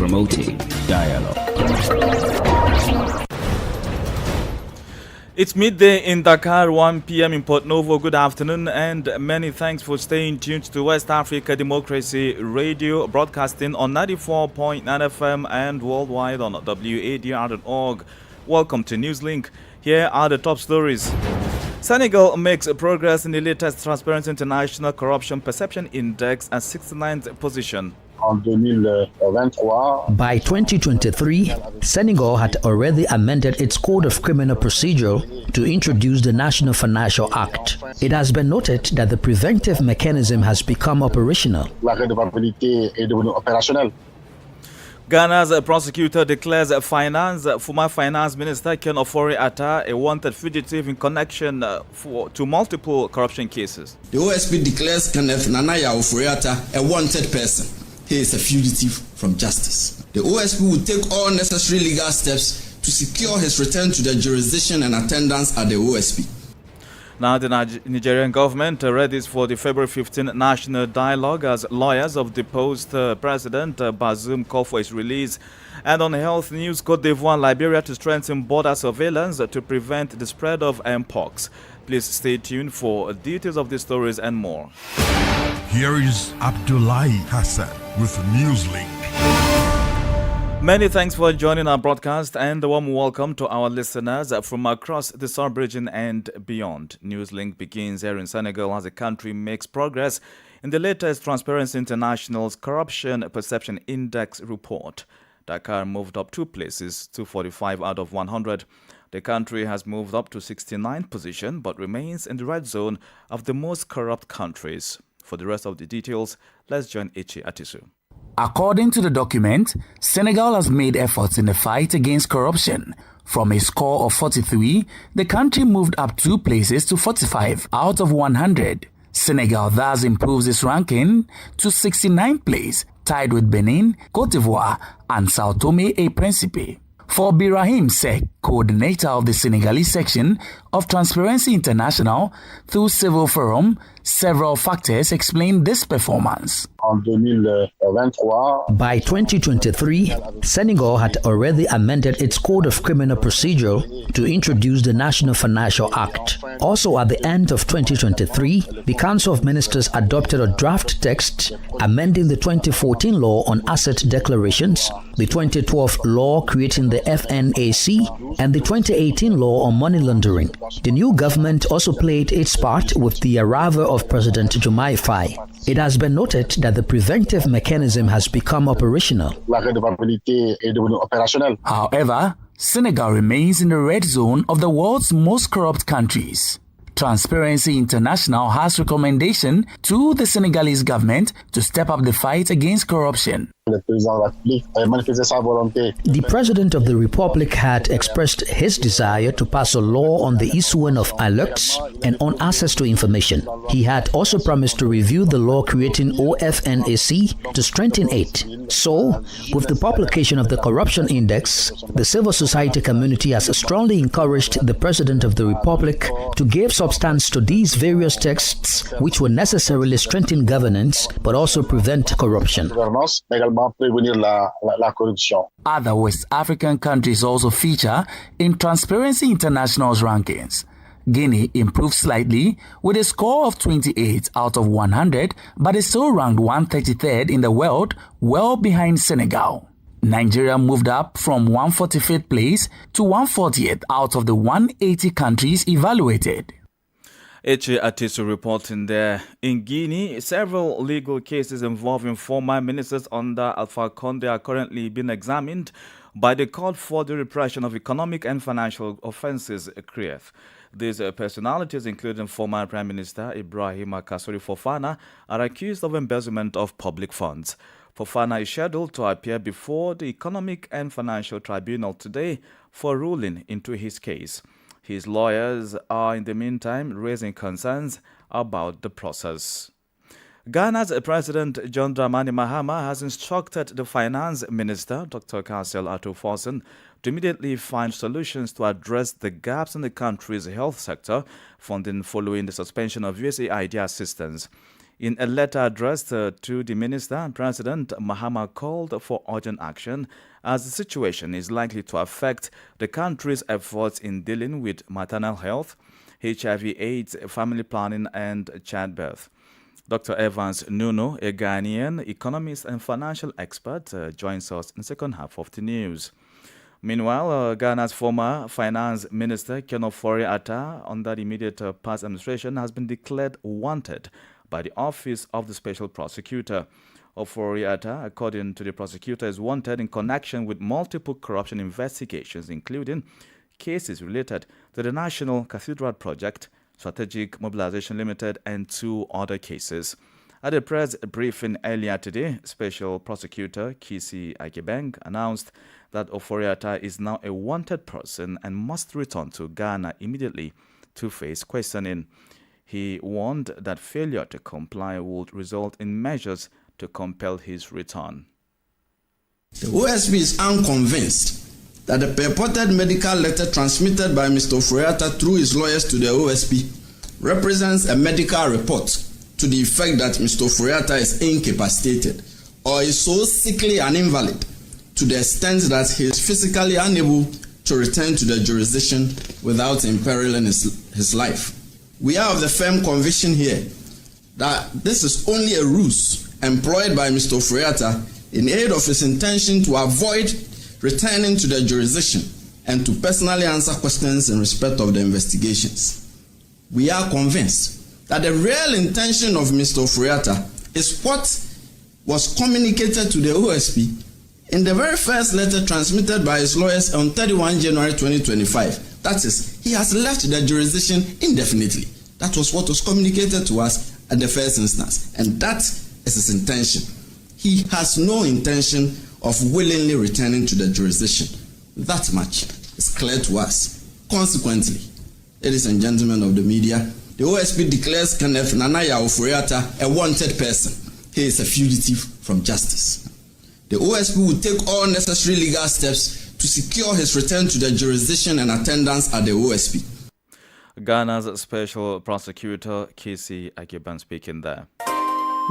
promoting dialogue. It's midday in Dakar, 1 p.m. in Port Novo. Good afternoon, and many thanks for staying tuned to West Africa Democracy Radio, broadcasting on 94.9 FM and worldwide on wadr.org. Welcome to Newslink. Here are the top stories. Senegal makes progress in the latest Transparency International Corruption Perception Index at 69th position. By 2023, Senegal had already amended its Code of Criminal Procedure to introduce the National Financial Act. It has been noted that the preventive mechanism has become operational. Ghana's prosecutor declares former Finance Minister Ken Ofori-Atta a wanted fugitive in connection to multiple corruption cases. The OSP declares Kenneth Nanaya Ofori-Atta a wanted person. He is a fugitive from justice. The OSP will take all necessary legal steps to secure his return to the jurisdiction and attendance at the OSP. Now, the Nigerian government readies for the February 15 national dialogue as lawyers of deposed President Bazoum call for his release. And on health news, Côte d'Ivoire and Liberia to strengthen border surveillance to prevent the spread of mpox. Please stay tuned for details of these stories and more. Here is Abdullahi Hassan with Newslink. Many thanks for joining our broadcast and a warm welcome to our listeners from across the sub-region and beyond. Newslink begins here in Senegal as the country makes progress in the latest Transparency International's Corruption Perception Index report. Dakar moved up 2 places, 245 out of 100. The country has moved up to 69th position but remains in the red zone of the most corrupt countries. For the rest of the details, let's join Echi Atisu. According to the document, Senegal has made efforts in the fight against corruption. From a score of 43, the country moved up 2 places to 45 out of 100. Senegal thus improves its ranking to 69th place, tied with Benin, Côte d'Ivoire, and Sao Tome et Principe. For Birahim Sek, coordinator of the Senegalese section of Transparency International, through Civil Forum, several factors explain this performance. By 2023, Senegal had already amended its Code of Criminal Procedure to introduce the National Financial Act. Also, at the end of 2023, the Council of Ministers adopted a draft text amending the 2014 law on asset declarations, the 2012 law creating the FNAC, and the 2018 law on money laundering. The new government also played its part with the arrival of President Diomaye Faye. It has been noted that the preventive mechanism has become operational. However, Senegal remains in the red zone of the world's most corrupt countries. Transparency International has recommendation to the Senegalese government to step up the fight against corruption. The President of the Republic had expressed his desire to pass a law on the issuing of alerts and on access to information. He had also promised to review the law creating OFNAC to strengthen it. So, with the publication of the Corruption Index, the civil society community has strongly encouraged the President of the Republic to give substance to these various texts which will necessarily strengthen governance but also prevent corruption. Other West African countries also feature in Transparency International's rankings. Guinea improved slightly with a score of 28 out of 100, but is still ranked 133rd in the world, well behind Senegal. Nigeria moved up from 145th place to 140th out of the 180 countries evaluated. Echi Atisu reporting there. In Guinea, several legal cases involving former ministers under Alpha Conde are currently being examined by the Court for the Repression of Economic and Financial Offences, CREF. These personalities, including former Prime Minister Ibrahim Kassory Fofana, are accused of embezzlement of public funds. Fofana is scheduled to appear before the Economic and Financial Tribunal today for ruling into his case. His lawyers are, in the meantime, raising concerns about the process. Ghana's President John Dramani Mahama has instructed the Finance Minister, Dr. Kassel Ato-Forson, to immediately find solutions to address the gaps in the country's health sector funding following the suspension of USAID assistance. In a letter addressed to the minister, President Mahama called for urgent action as the situation is likely to affect the country's efforts in dealing with maternal health, HIV/AIDS, family planning, and childbirth. Dr. Evans Nuno, a Ghanaian economist and financial expert, joins us in the second half of the news. Meanwhile, Ghana's former finance minister, Ken Ofori-Atta, under the immediate past administration, has been declared wanted by the Office of the Special Prosecutor. Ofori-Atta, according to the prosecutor, is wanted in connection with multiple corruption investigations, including cases related to the National Cathedral Project, Strategic Mobilization Limited, and 2 other cases. At a press briefing earlier today, Special Prosecutor Kisi Akebeng announced that Ofori-Atta is now a wanted person and must return to Ghana immediately to face questioning. He warned that failure to comply would result in measures to compel his return. The OSB is unconvinced that the purported medical letter transmitted by Mr. Ofori-Atta through his lawyers to the OSP represents a medical report to the effect that Mr. Ofori-Atta is incapacitated or is so sickly and invalid to the extent that he is physically unable to return to the jurisdiction without imperiling his life. We are of the firm conviction here that this is only a ruse employed by Mr. Ofori-Atta in aid of his intention to avoid returning to the jurisdiction and to personally answer questions in respect of the investigations. We are convinced that the real intention of Mr. Ofori-Atta is what was communicated to the OSP in the very first letter transmitted by his lawyers on 31 January 2025. That is, he has left the jurisdiction indefinitely. That was what was communicated to us at the first instance, and that is his intention. He has no intention of willingly returning to the jurisdiction. That much is clear to us. Consequently, ladies and gentlemen of the media, the OSP declares Kenneth Nanaya Ofori-Atta a wanted person. He is a fugitive from justice. The OSP will take all necessary legal steps to secure his return to the jurisdiction and attendance at the OSP. Ghana's Special Prosecutor Kisi Akebeng speaking there.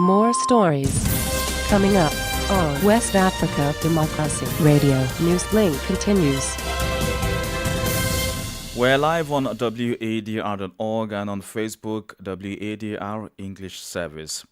More stories coming up on West Africa Democracy Radio. Newslink continues. We're live on wadr.org and on Facebook, WADR English Service.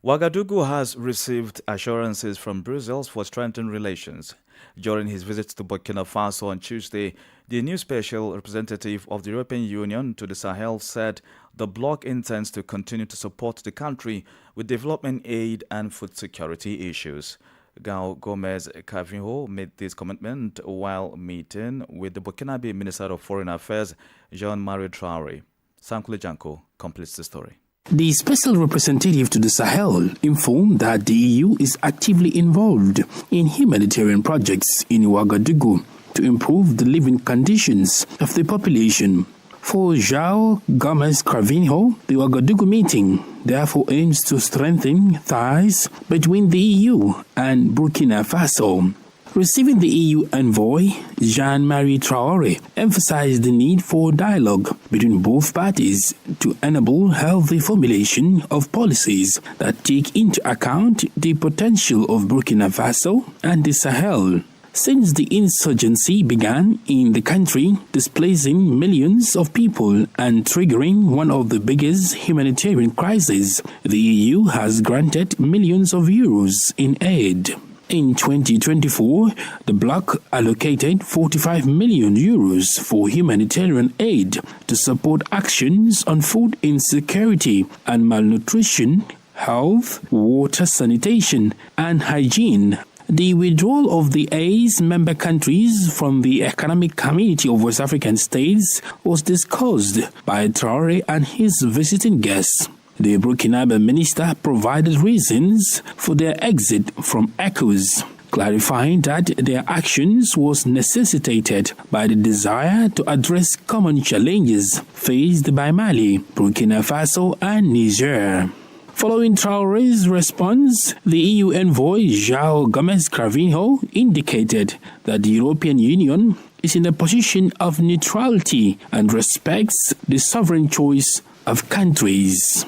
Ouagadougou has received assurances from Brussels for strengthened relations. During his visit to Burkina Faso on Tuesday, the new special representative of the European Union to the Sahel said the bloc intends to continue to support the country with development aid and food security issues. Gao Gomez Cavinho made this commitment while meeting with the Burkinabe Minister of Foreign Affairs, Jean-Marie Traoré. Sankule Janko completes the story. The special representative to the Sahel informed that the EU is actively involved in humanitarian projects in Ouagadougou to improve the living conditions of the population. For João Gomes Cravinho, the Ouagadougou meeting therefore aims to strengthen ties between the EU and Burkina Faso. Receiving the EU envoy, Jean-Marie Traoré emphasized the need for dialogue between both parties to enable healthy formulation of policies that take into account the potential of Burkina Faso and the Sahel. Since the insurgency began in the country, displacing millions of people and triggering one of the biggest humanitarian crises, the EU has granted millions of euros in aid. In 2024, the bloc allocated 45 million euros for humanitarian aid to support actions on food insecurity and malnutrition, health, water sanitation, and hygiene. The withdrawal of the ACE member countries from the Economic Community of West African States was discussed by Traoré and his visiting guests. The Burkinabe minister provided reasons for their exit from ECOWAS, clarifying that their actions was necessitated by the desire to address common challenges faced by Mali, Burkina Faso, and Niger. Following Traoré's response, the EU envoy João Gomes Cravinho indicated that the European Union is in a position of neutrality and respects the sovereign choice of countries.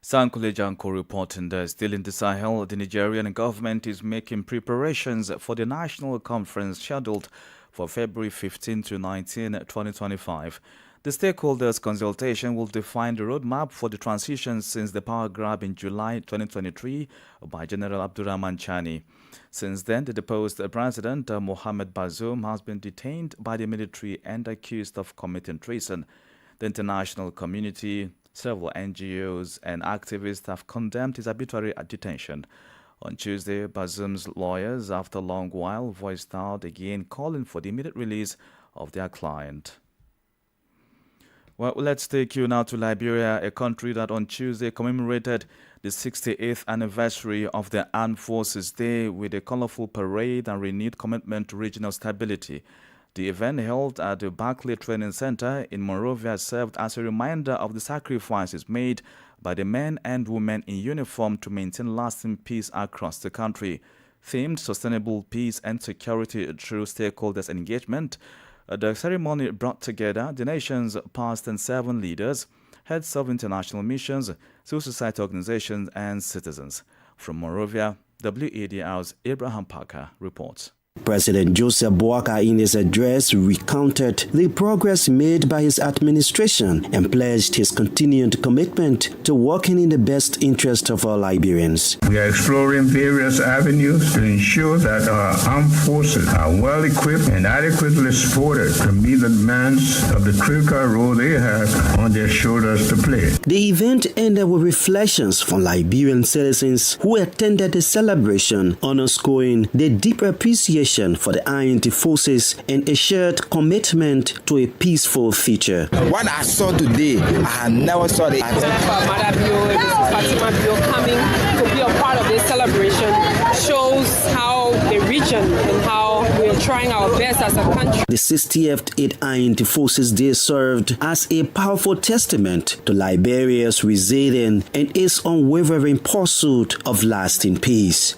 Sankule Janko reporting that still in the Sahel, the Nigerian government is making preparations for the national conference scheduled for February 15 to 19, 2025. The stakeholders' consultation will define the roadmap for the transition since the power grab in July 2023 by General Abdurrahman Chani. Since then, the deposed President Mohamed Bazoum has been detained by the military and accused of committing treason. The international community, several NGOs and activists have condemned his arbitrary detention. On Tuesday, Bazoum's lawyers, after a long while, voiced out again calling for the immediate release of their client. Well, let's take you now to Liberia, a country that on Tuesday commemorated the 68th anniversary of the Armed Forces Day with a colorful parade and renewed commitment to regional stability. The event held at the Barclay Training Center in Monrovia served as a reminder of the sacrifices made by the men and women in uniform to maintain lasting peace across the country. Themed Sustainable Peace and Security through Stakeholders Engagement, the ceremony brought together the nation's past and 7 leaders, heads of international missions, civil society organizations, and citizens. From Monrovia, WADR's Abraham Parker reports. President Joseph Boakai in his address recounted the progress made by his administration and pledged his continued commitment to working in the best interest of all Liberians. We are exploring various avenues to ensure that our armed forces are well equipped and adequately supported to meet the demands of the critical role they have on their shoulders to play. The event ended with reflections from Liberian citizens who attended the celebration, underscoring the deep appreciation for the armed forces and a shared commitment to a peaceful future. What I saw today, I never saw it. Coming to be a part of this celebration shows how the region and how we are trying our best as a country. The 68th Armed Forces Day served as a powerful testament to Liberia's resilience and its unwavering pursuit of lasting peace.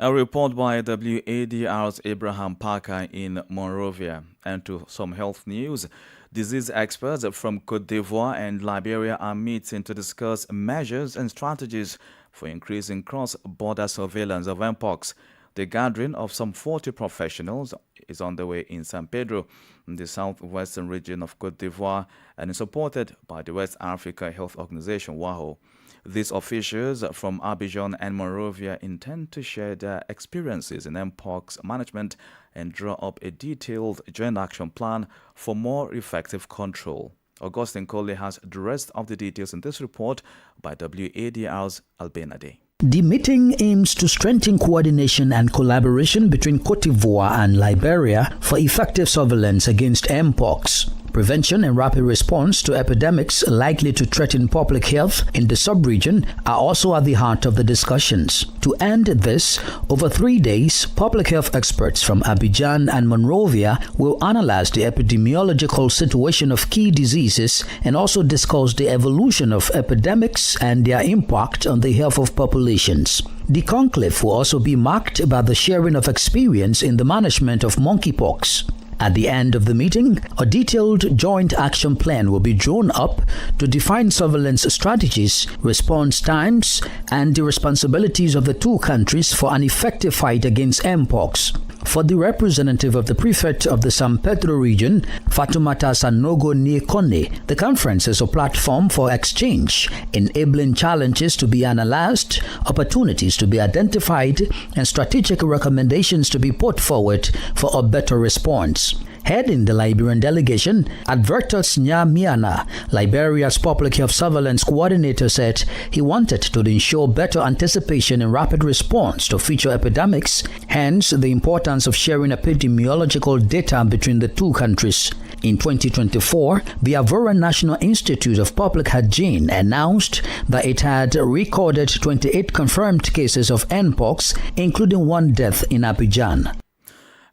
A report by WADR's Abraham Parker in Monrovia. And to some health news, disease experts from Côte d'Ivoire and Liberia are meeting to discuss measures and strategies for increasing cross-border surveillance of Mpox. The gathering of some 40 professionals is underway in San Pedro, in the southwestern region of Côte d'Ivoire, and is supported by the West Africa Health Organization, WAHO. These officials from Abidjan and Monrovia intend to share their experiences in Mpox management and draw up a detailed joint action plan for more effective control. Augustine Coley has the rest of the details in this report by WADR's Albenade. The meeting aims to strengthen coordination and collaboration between Côte d'Ivoire and Liberia for effective surveillance against Mpox. Prevention and rapid response to epidemics likely to threaten public health in the sub-region are also at the heart of the discussions. To end this, over 3 days, public health experts from Abidjan and Monrovia will analyze the epidemiological situation of key diseases and also discuss the evolution of epidemics and their impact on the health of populations. The conclave will also be marked by the sharing of experience in the management of monkeypox. At the end of the meeting, a detailed joint action plan will be drawn up to define surveillance strategies, response times, and the responsibilities of the two countries for an effective fight against Mpox. For the representative of the prefect of the San Pedro region, Fatoumata Sanogo Niekone, the conference is a platform for exchange, enabling challenges to be analyzed, opportunities to be identified, and strategic recommendations to be put forward for a better response. Heading the Liberian delegation, Advertus Nyamiana, Liberia's public health surveillance coordinator, said he wanted to ensure better anticipation and rapid response to future epidemics, hence the importance of sharing epidemiological data between the two countries. In 2024, the Ivorian National Institute of Public Hygiene announced that it had recorded 28 confirmed cases of Mpox, including 1 death in Abidjan.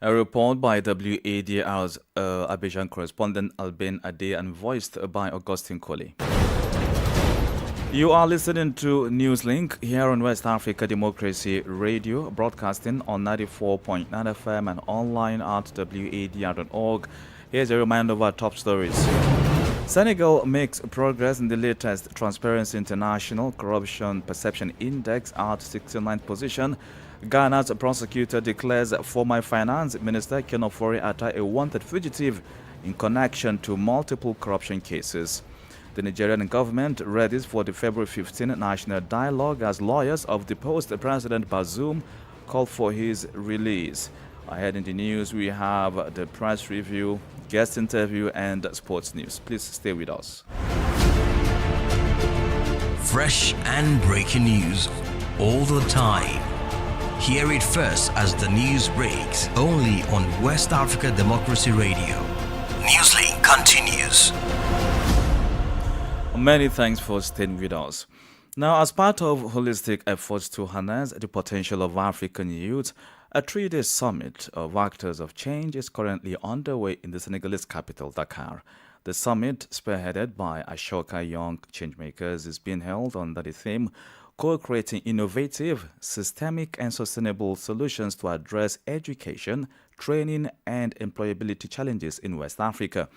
A report by WADR's Abidjan correspondent Alben Ade and voiced by Augustine Coley. You are listening to Newslink here on West Africa Democracy Radio, broadcasting on 94.9 FM and online at wadr.org. Here's a reminder of our top stories. Senegal makes progress in the latest Transparency International Corruption Perception Index at 69th position. Ghana's prosecutor declares former Finance Minister Ken Ofori-Atta a wanted fugitive in connection to multiple corruption cases. The Nigerian government readies for the February 15 national dialogue as lawyers of deposed President Bazoum call for his release. Ahead in the news, we have the press review, guest interview, and sports news. Please stay with us. Fresh and breaking news all the time. Hear it first as the news breaks, only on West Africa Democracy Radio. Newslink continues. Many thanks for staying with us. Now, as part of holistic efforts to harness the potential of African youth, a 3-day summit of actors of change is currently underway in the Senegalese capital, Dakar. The summit, spearheaded by Ashoka Young Changemakers, is being held under the theme Co-creating Innovative, Systemic and Sustainable Solutions to Address Education, Training and Employability Challenges in West Africa.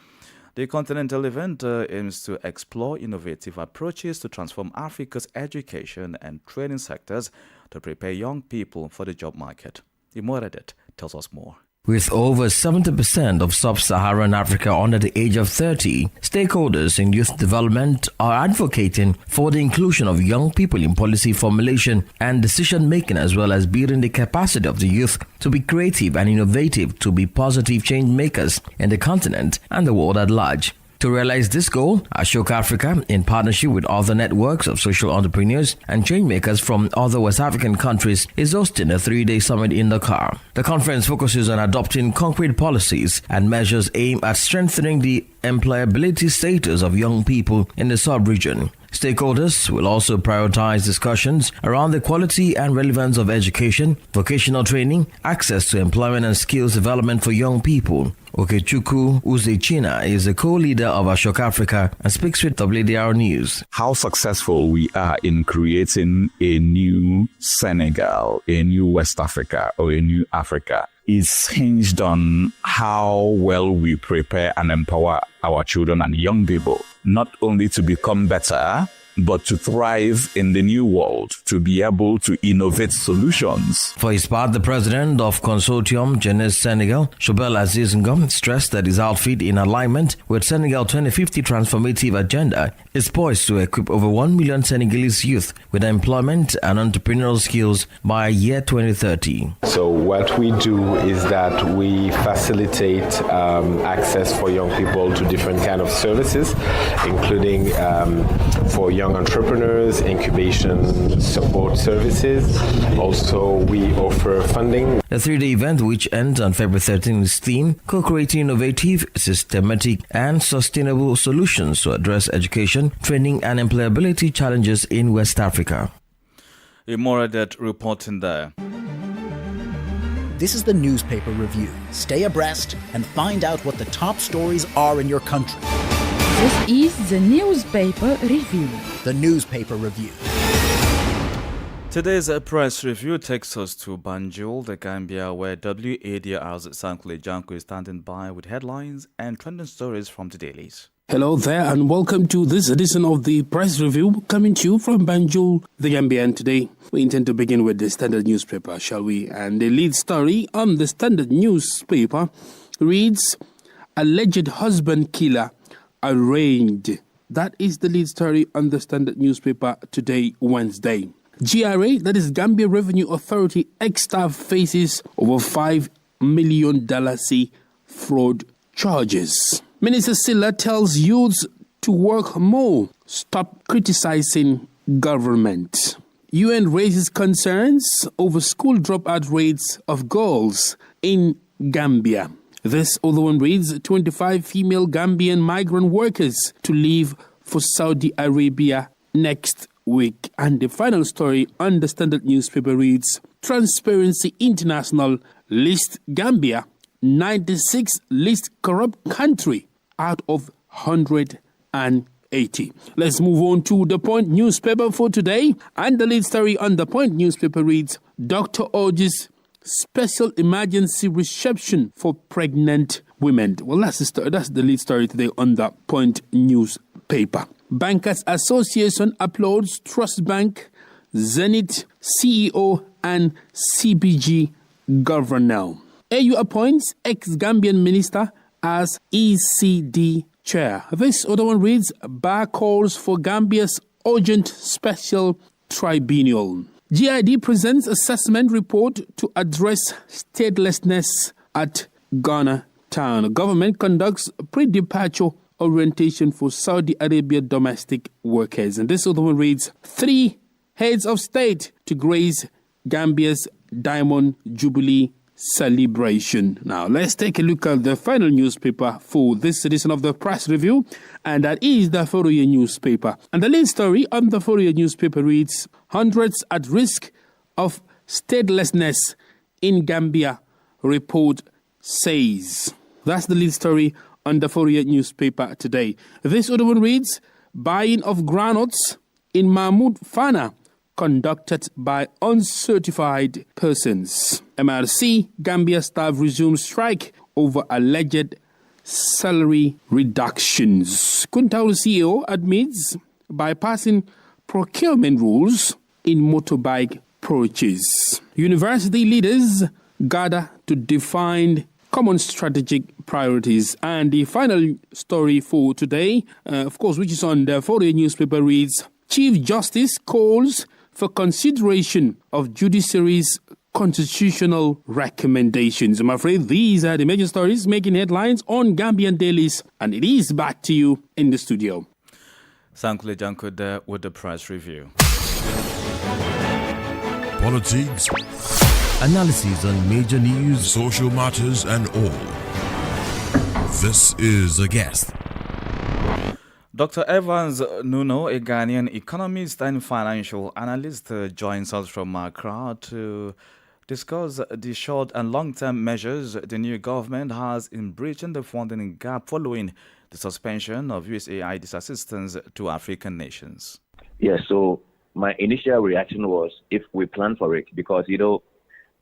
The continental event aims to explore innovative approaches to transform Africa's education and training sectors to prepare young people for the job market. Imoradet tells us more. With over 70% of sub-Saharan Africa under the age of 30, stakeholders in youth development are advocating for the inclusion of young people in policy formulation and decision-making, as well as building the capacity of the youth to be creative and innovative, to be positive change makers in the continent and the world at large. To realize this goal, Ashoka Africa, in partnership with other networks of social entrepreneurs and changemakers from other West African countries, is hosting a 3-day summit in Dakar. The conference focuses on adopting concrete policies and measures aimed at strengthening the employability status of young people in the sub-region. Stakeholders will also prioritize discussions around the quality and relevance of education, vocational training, access to employment and skills development for young people. Okechukwu Uzechina is a co-leader of Ashoka Africa and speaks with WDR News. How successful we are in creating a new Senegal, a new West Africa, or a new Africa is hinged on how well we prepare and empower our children and young people, not only to become better, but to thrive in the new world, to be able to innovate solutions. For his part, the president of Consortium Jeunesse Senegal, Chobel Aziz Ngom, stressed that his outfit, in alignment with Senegal 2050 transformative agenda, is poised to equip over 1 million Senegalese youth with employment and entrepreneurial skills by year 2030. So what we do is that we facilitate access for young people to different kind of services, including for young entrepreneurs, incubation support services. Also, we offer funding. The 3-day event, which ends on February 13, is themed Co-creating Innovative, Systematic and Sustainable Solutions to Address Education, Training and Employability Challenges in West Africa. Imoradet reporting there. This is the newspaper review. Stay abreast and find out what the top stories are in your country. This is the newspaper review. The newspaper review. Today's press review takes us to Banjul, the Gambia, where WADR's Sankle Janko is standing by with headlines and trending stories from the dailies. Hello there and welcome to this edition of the press review coming to you from Banjul, the Gambia. And today we intend to begin with the Standard newspaper, shall we? And the lead story on the Standard newspaper reads, Alleged husband killer arraigned. That is the lead story on the Standard newspaper today, Wednesday. GRA, that is Gambia Revenue Authority, ex-staff faces over $5 million fraud charges. Minister Silla tells youths to work more, stop criticizing government. UN raises concerns over school dropout rates of girls in Gambia. This other one reads, 25 female Gambian migrant workers to leave for Saudi Arabia next week. And the final story on the Standard newspaper reads, Transparency International lists Gambia 96th least corrupt country out of 180. Let's move on to the Point newspaper for today. And the lead story on the Point newspaper reads, Doctor urges special emergency reception for pregnant women. Well, that's the lead story today on the Point newspaper. Bankers Association applauds Trust Bank, Zenith CEO and CBG governor. AU appoints ex-Gambian minister as ECD chair. This other one reads, Bar calls for Gambia's urgent special tribunal. GID presents assessment report to address statelessness at Ghana town. Government conducts pre-departure orientation for Saudi Arabia domestic workers. And this other one reads, 3 heads of state to grace Gambia's Diamond Jubilee celebration. Now, let's take a look at the final newspaper for this edition of the Press Review, and that is the Fourier newspaper. And the lead story on the Fourier newspaper reads, hundreds at risk of statelessness in Gambia, report says. That's the lead story on the Fourier newspaper today. This other one reads, buying of groundnuts in Mahmoud Fana conducted by uncertified persons. MRC Gambia staff resumes strike over alleged salary reductions. Kuntal CEO admits bypassing procurement rules in motorbike purchase. University leaders gather to define common strategic priorities. And the final story for today, of course, which is on the Fourier newspaper, reads, Chief Justice calls for consideration of judiciary's constitutional recommendations. I'm afraid these are the major stories making headlines on Gambian dailies, and it is back to you in the studio. Sankule Janko there with the Press Review. Politics, analysis on major news, social matters, and all. This is A Guest. Dr. Evans Nuno, a Ghanaian economist and financial analyst, joins us from Accra to discuss the short and long-term measures the new government has in bridging the funding gap following the suspension of USAID's assistance to African nations. Yeah, so my initial reaction was if we plan for it, because,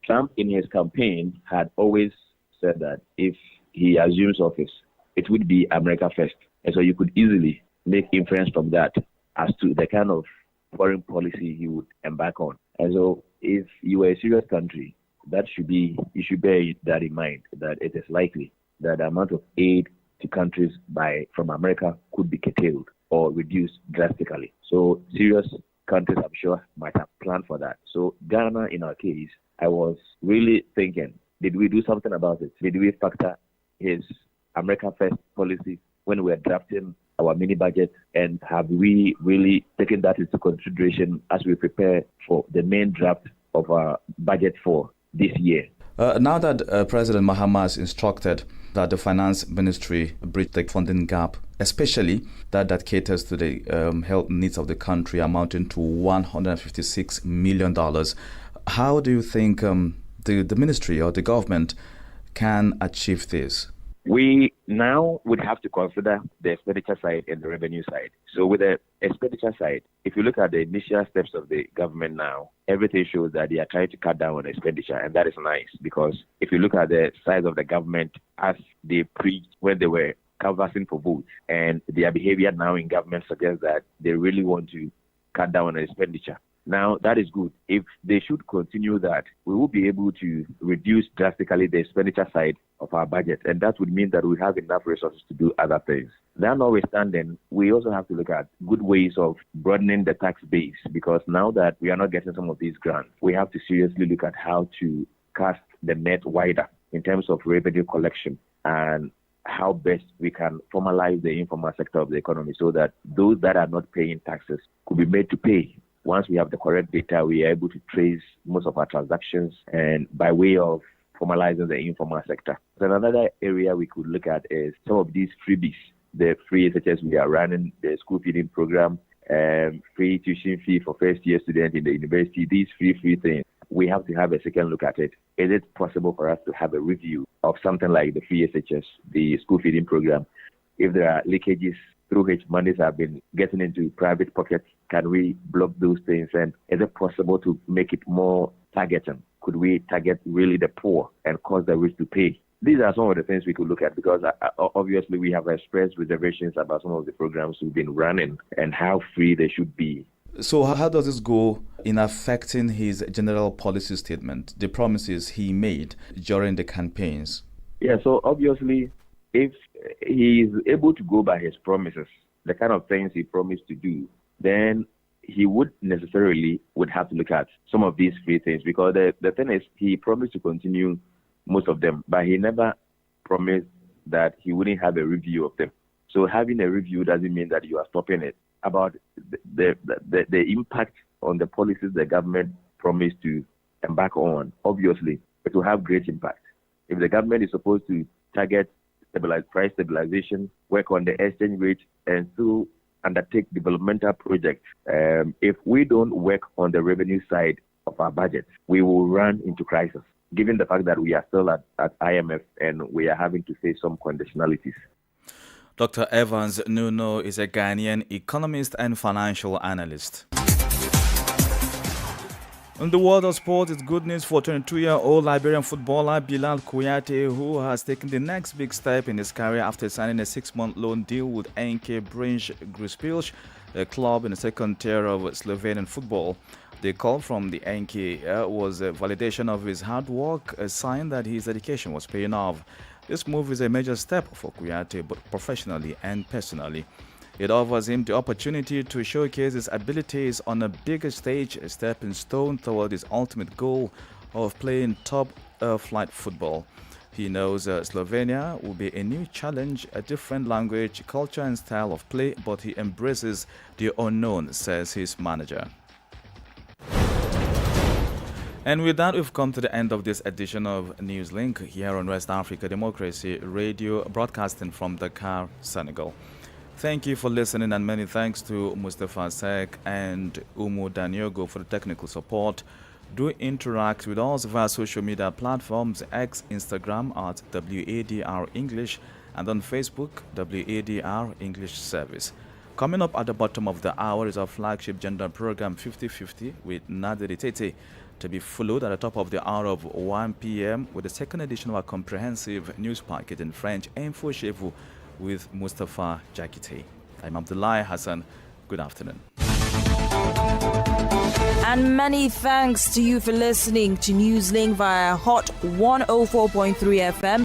Trump in his campaign had always said that if he assumes office, it would be America first. And so you could easily make inference from that as to the kind of foreign policy he would embark on. And so if you are a serious country, you should bear that in mind, that it is likely that the amount of aid to countries from America could be curtailed or reduced drastically. So serious countries, I'm sure, might have planned for that. So Ghana, in our case, I was really thinking, did we do something about it? Did we factor his America First policy when we were drafting our mini budget, and have we really taken that into consideration as we prepare for the main draft of our budget for this year? Now that President Mahama has instructed that the finance ministry bridge the funding gap, especially that caters to the health needs of the country, amounting to $156 million, how do you think the ministry or the government can achieve this? We now would have to consider the expenditure side and the revenue side. So with the expenditure side, if you look at the initial steps of the government now, everything shows that they are trying to cut down on expenditure, and that is nice, because if you look at the size of the government as they preached when they were canvassing for votes, and their behavior now in government suggests that they really want to cut down on expenditure. Now, that is good. If they should continue that, we will be able to reduce drastically the expenditure side of our budget, and that would mean that we have enough resources to do other things. That notwithstanding, we also have to look at good ways of broadening the tax base, because now that we are not getting some of these grants, we have to seriously look at how to cast the net wider in terms of revenue collection and how best we can formalize the informal sector of the economy so that those that are not paying taxes could be made to pay. Once we have the correct data, we are able to trace most of our transactions, and by way of formalizing the informal sector. Then another area we could look at is some of these freebies, the free SHS we are running, the school feeding program, free tuition fee for first-year students in the university, these free things. We have to have a second look at it. Is it possible for us to have a review of something like the free SHS, the school feeding program? If there are leakages through which monies have been getting into private pockets, can we block those things? And is it possible to make it more targeting could we target really the poor and cause the rich to pay? These are some of the things we could look at, because obviously we have expressed reservations about some of the programs we've been running and how free they should be. So how does this go in affecting his general policy statement, the promises he made during the campaigns? Yeah, so obviously, if he is able to go by his promises, the kind of things he promised to do, then he would have to look at some of these free things, because the thing is, he promised to continue most of them, but he never promised that he wouldn't have a review of them. So having a review doesn't mean that you are stopping it. About the impact on the policies the government promised to embark on, obviously, it will have great impact. If the government is supposed to target price stabilization, work on the exchange rate, and still undertake developmental projects, if we don't work on the revenue side of our budget, we will run into crisis, given the fact that we are still at IMF and we are having to face some conditionalities. Dr. Evans Nuno is a Ghanaian economist and financial analyst. In the world of sport, it's good news for 22-year-old Liberian footballer Bilal Kouyaté, who has taken the next big step in his career after signing a 6-month loan deal with NK Brnj Grispilj, a club in the second tier of Slovenian football. The call from the NK was a validation of his hard work, a sign that his dedication was paying off. This move is a major step for Kouyaté, both professionally and personally. It offers him the opportunity to showcase his abilities on a bigger stage, a stepping stone toward his ultimate goal of playing top-flight football. He knows Slovenia will be a new challenge, a different language, culture and style of play, but he embraces the unknown, says his manager. And with that, we've come to the end of this edition of Newslink here on West Africa Democracy Radio, broadcasting from Dakar, Senegal. Thank you for listening, and many thanks to Mustafa Sek and Umu Daniogo for the technical support. Do interact with us via social media platforms, X, Instagram at WADR English, and on Facebook, WADR English Service. Coming up at the bottom of the hour is our flagship gender program 50-50 with Nadiri Tete, to be followed at the top of the hour of 1 p.m. with the second edition of our comprehensive news packet in French, Info Chez Vous, with Mustafa Jakite. I'm Abdullahi Hassan. Good afternoon. And many thanks to you for listening to Newslink via Hot 104.3 FM.